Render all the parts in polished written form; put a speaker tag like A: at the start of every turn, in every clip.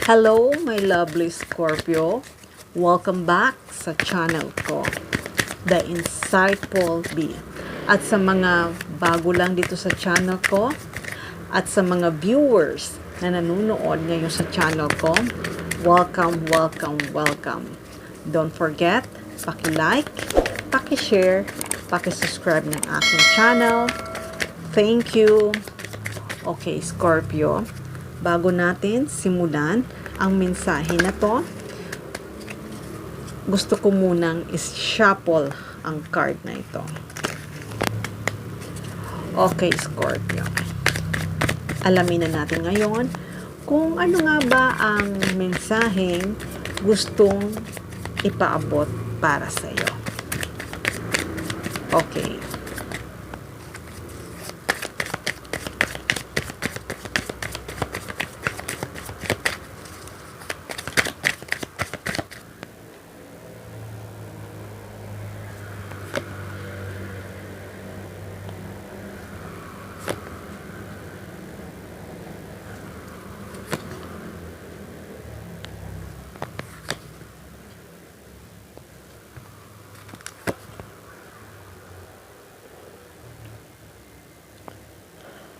A: Hello, my lovely Scorpio. Welcome back sa channel ko, The Insightful Bee. At sa mga bago lang dito sa channel ko, at sa mga viewers na nanonood ngayon sa channel ko, welcome, welcome, welcome. Don't forget, paki-like, paki-share, paki-subscribe ng aking channel. Thank you. Okay, Scorpio, bago natin simulan ang mensahe na to, gusto ko munang is-shuffle ang card na ito. Okay, Scorpio. Alamin na natin ngayon kung ano nga ba ang mensaheng gustong ipaabot para sa iyo. Okay.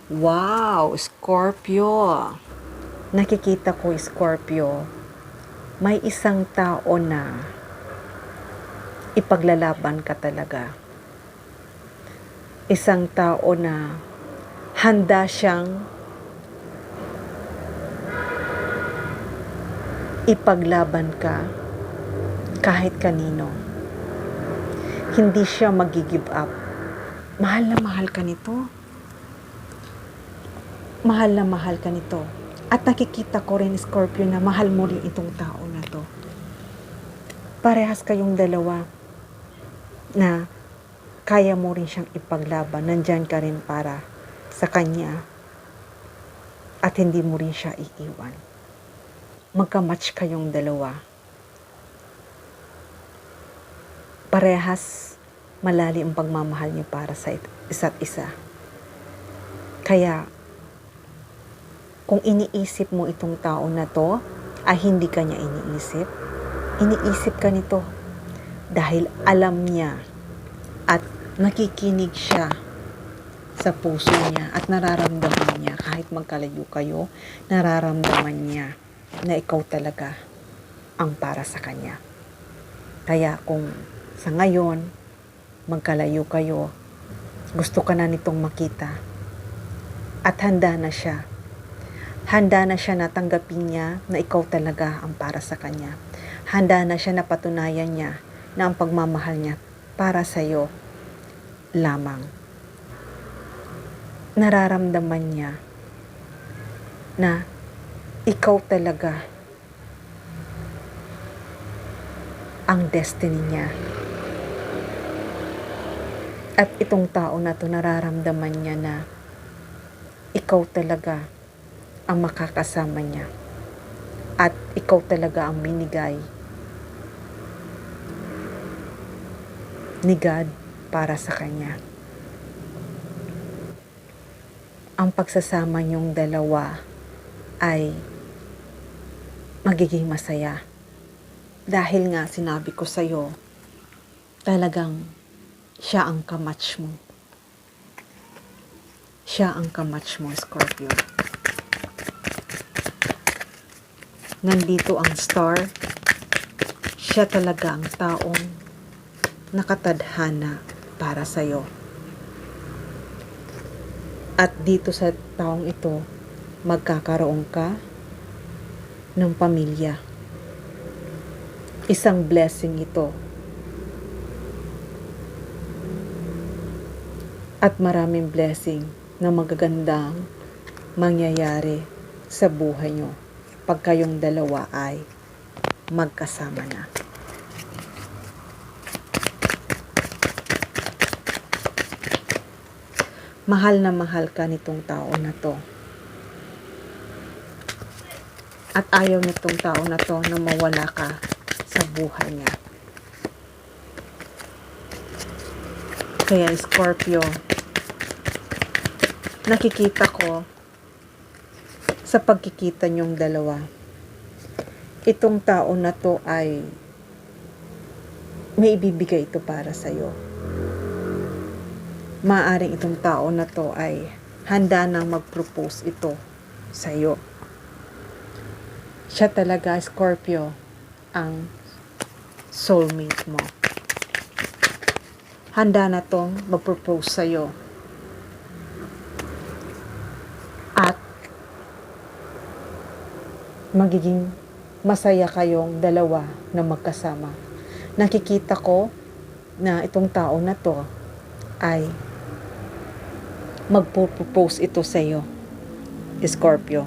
A: Wow, Scorpio. Nakikita ko, Scorpio, may isang tao na ipaglalaban ka talaga. Isang tao na handa siyang ipaglaban ka kahit kanino. Hindi siya mag-give up. Mahal na mahal ka nito. Mahal na mahal ka nito. At nakikita ko rin, Scorpio, na mahal mo rin itong tao na to. Parehas kayong dalawa na kaya mo rin siyang ipaglaban. Nandyan ka rin para sa kanya at hindi mo rin siya iiwan. Magka-match kayong dalawa. Parehas malalim ang pagmamahal niyo para sa isa't isa. Kaya kung iniisip mo itong tao na to, ay hindi ka niya iniisip. Iniisip ka nito dahil alam niya at nakikinig siya sa puso niya at nararamdaman niya kahit magkalayo kayo, nararamdaman niya na ikaw talaga ang para sa kanya. Kaya kung sa ngayon, magkalayo kayo, gusto ka na nitong makita at handa na siya na tanggapin niya na ikaw talaga ang para sa kanya. Handa na siya na patunayan niya na ang pagmamahal niya para sa iyo lamang. Nararamdaman niya na ikaw talaga ang destiny niya. At itong tao na to, nararamdaman niya na ikaw talaga ang makakasama niya. At ikaw talaga ang binigay ni God para sa kanya. Ang pagsasama niyong dalawa ay magiging masaya. Dahil nga sinabi ko sa iyo, talagang siya ang kamatch mo. Siya ang kamatch mo, Scorpio. Nandito ang star. Siya talaga ang taong nakatadhana para sa iyo. At dito sa taong ito, magkakaroon ka ng pamilya. Isang blessing ito. At maraming blessing na magagandang mangyayari sa buhay nyo pag kayong dalawa ay magkasama na. Mahal na mahal ka nitong tao na to. At ayaw nitong tao na to na mawala ka sa buhay niya. Kaya Scorpio, nakikita ko sa pagkikita niyong dalawa, itong tao na to ay may ibibigay ito para sa'yo. Maaaring itong tao na to ay handa nang mag-propose ito sa'yo. Siya talaga, Scorpio, ang soulmate mo. Handa na tong mag-propose sa'yo. At magiging masaya kayong dalawa na magkasama. Nakikita ko na itong tao na to ay magpo-propose ito sa iyo, Scorpio.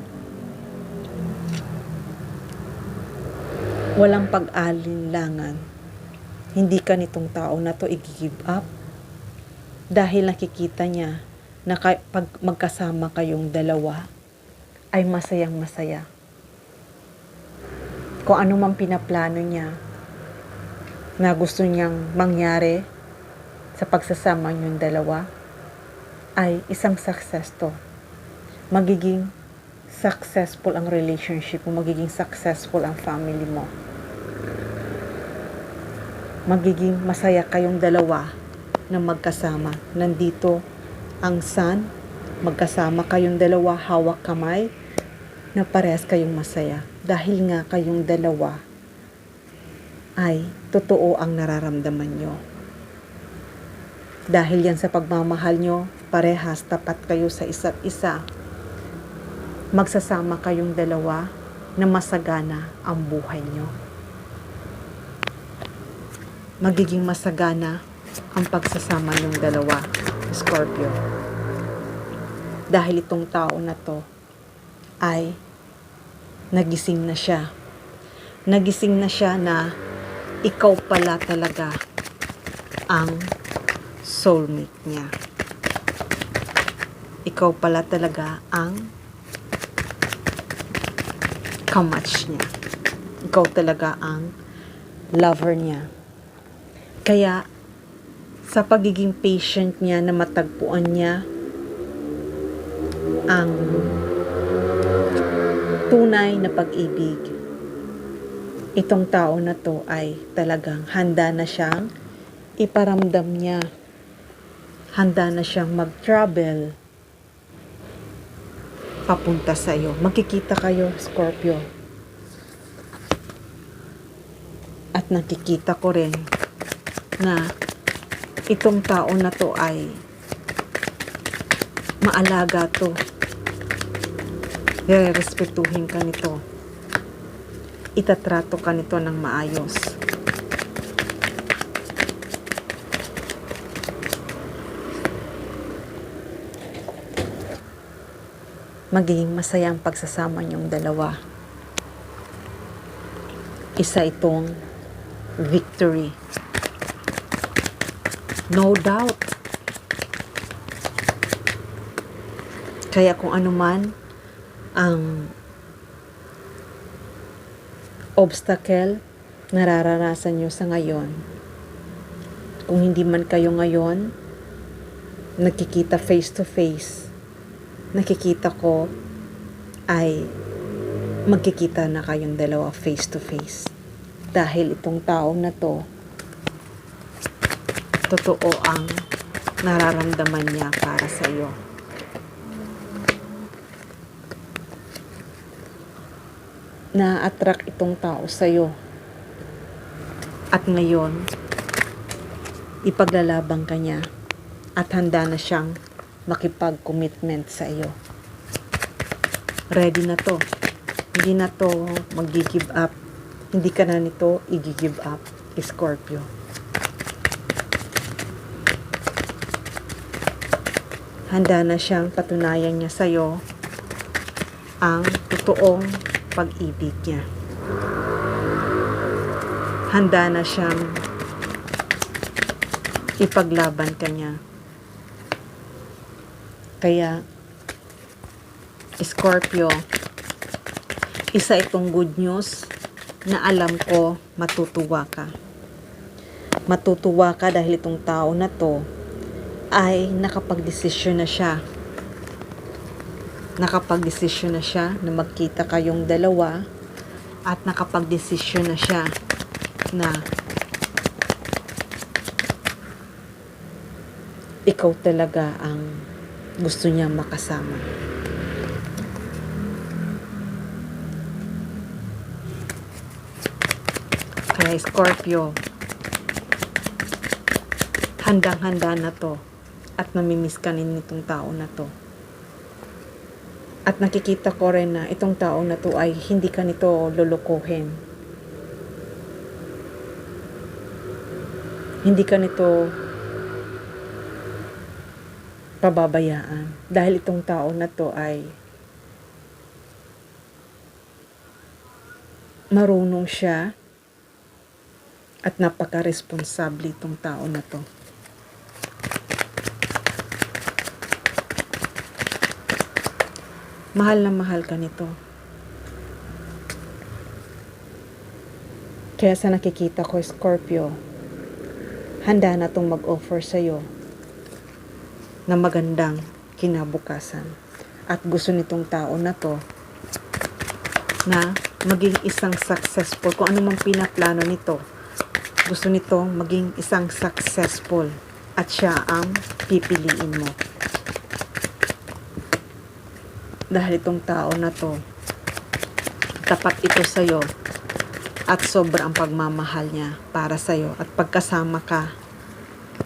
A: Walang pag-alinlangan. Hindi ka nitong tao na to i-give up dahil nakikita niya na pag magkasama kayong dalawa ay masayang masaya. Kung ano man pinaplano niya na gusto niyang mangyari sa pagsasama niyong dalawa ay isang success to. Magiging successful ang relationship mo, magiging successful ang family mo. Magiging masaya kayong dalawa na magkasama. Nandito ang sun, magkasama kayong dalawa, hawak kamay, na parehas kayong masaya. Dahil nga kayong dalawa ay totoo ang nararamdaman nyo. Dahil yan sa pagmamahal nyo, parehas tapat kayo sa isa't isa. Magsasama kayong dalawa na masagana ang buhay nyo. Magiging masagana ang pagsasama nyong dalawa, Scorpio. Dahil itong tao na to ay nagising na siya. Nagising na siya na ikaw pala talaga ang soulmate niya. Ikaw pala talaga ang kamatch niya. Ikaw talaga ang lover niya. Kaya, sa pagiging patient niya na matagpuan niya ang tunay na pag-ibig, itong tao na to ay talagang handa na siyang iparamdam niya. Handa na siyang mag-travel papunta sa iyo. Magkikita kayo, Scorpio. At nakikita ko rin na itong tao na to ay maalaga to. Respetuhin ka nito. Itatrato ka nito ng maayos. Magiging masaya ang pagsasama niyong dalawa. Isa itong victory. No doubt. Kaya kung ano man ang obstacle nararanasan nyo sa ngayon, kung hindi man kayo ngayon nagkikita face to face, nakikita ko ay magkikita na kayong dalawa face to face. Dahil itong tao na to, totoo ang nararamdaman niya para sa iyo. Na-attract itong tao sa iyo. At ngayon, ipaglalaban ka niya at handa na siyang makipag-commitment sa iyo. Ready na to. Hindi na to mag-give up. Hindi ka na nito i-give up, Scorpio. Handa na siyang patunayan niya sa iyo ang totoong pag-ibig niya. Handa na siyang ipaglaban ka niya. Kaya, Scorpio, isa itong good news na alam ko matutuwa ka. Matutuwa ka dahil itong tao na to ay nakapag-desisyon na siya. Nakapag-desisyon na siya na magkita kayong dalawa at nakapagdesisyon na siya na ikaw talaga ang gusto niya makasama. Kaya Scorpio, handang-handa na to at namimiss ka nitong tao na to. At nakikita ko rin na itong tao na to ay hindi ka nito lulukuhin. Hindi ka nito pababayaan. Dahil itong tao na to ay marunong siya at napaka-responsable itong tao na to. Mahal na mahal ka nito. Kaya sa nakikita ko, Scorpio, handa na tong mag-offer sa'yo na magandang kinabukasan. At gusto nitong tao na to na maging isang successful. Kung ano mang pinaplano nito, gusto nito maging isang successful. At siya ang pipiliin mo. Dahil itong tao na to, tapat ito sa'yo at sobrang pagmamahal niya para sa'yo. At pagkasama ka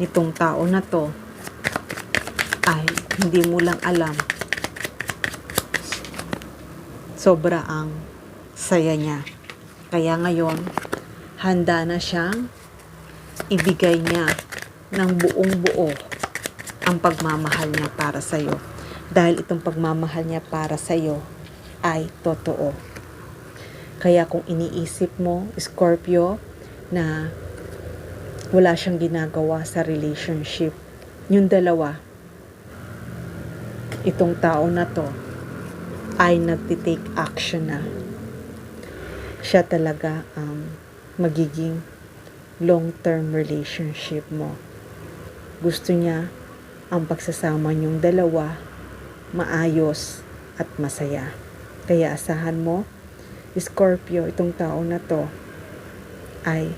A: nitong tao na to, ay hindi mo lang alam, sobra ang saya niya. Kaya ngayon, handa na siyang ibigay niya ng buong buo ang pagmamahal niya para sa'yo. Dahil itong pagmamahal niya para sa'yo ay totoo. Kaya kung iniisip mo, Scorpio, na wala siyang ginagawa sa relationship, yung dalawa, itong tao na to ay nagtitake action na. Siya talaga ang magiging long-term relationship mo. Gusto niya ang pagsasama niyong dalawa maayos at masaya. Kaya asahan mo, Scorpio, itong tao na to ay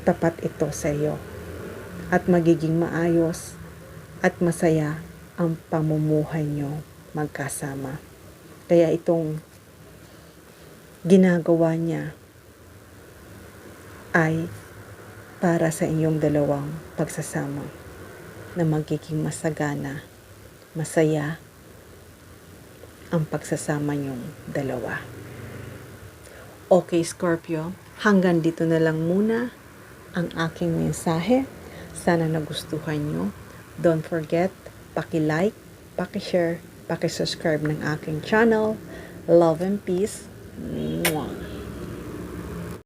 A: tapat ito sa iyo. At magiging maayos at masaya ang pamumuhay nyo magkasama. Kaya itong ginagawa niya ay para sa inyong dalawang pagsasama na magiging masagana, masaya ang pagsasama niyong dalawa. Okay, Scorpio, hanggang dito na lang muna ang aking mensahe. Sana nagustuhan nyo. Don't forget, paki-like, paki-share, paki-subscribe ng aking channel. Love and peace. Mwah.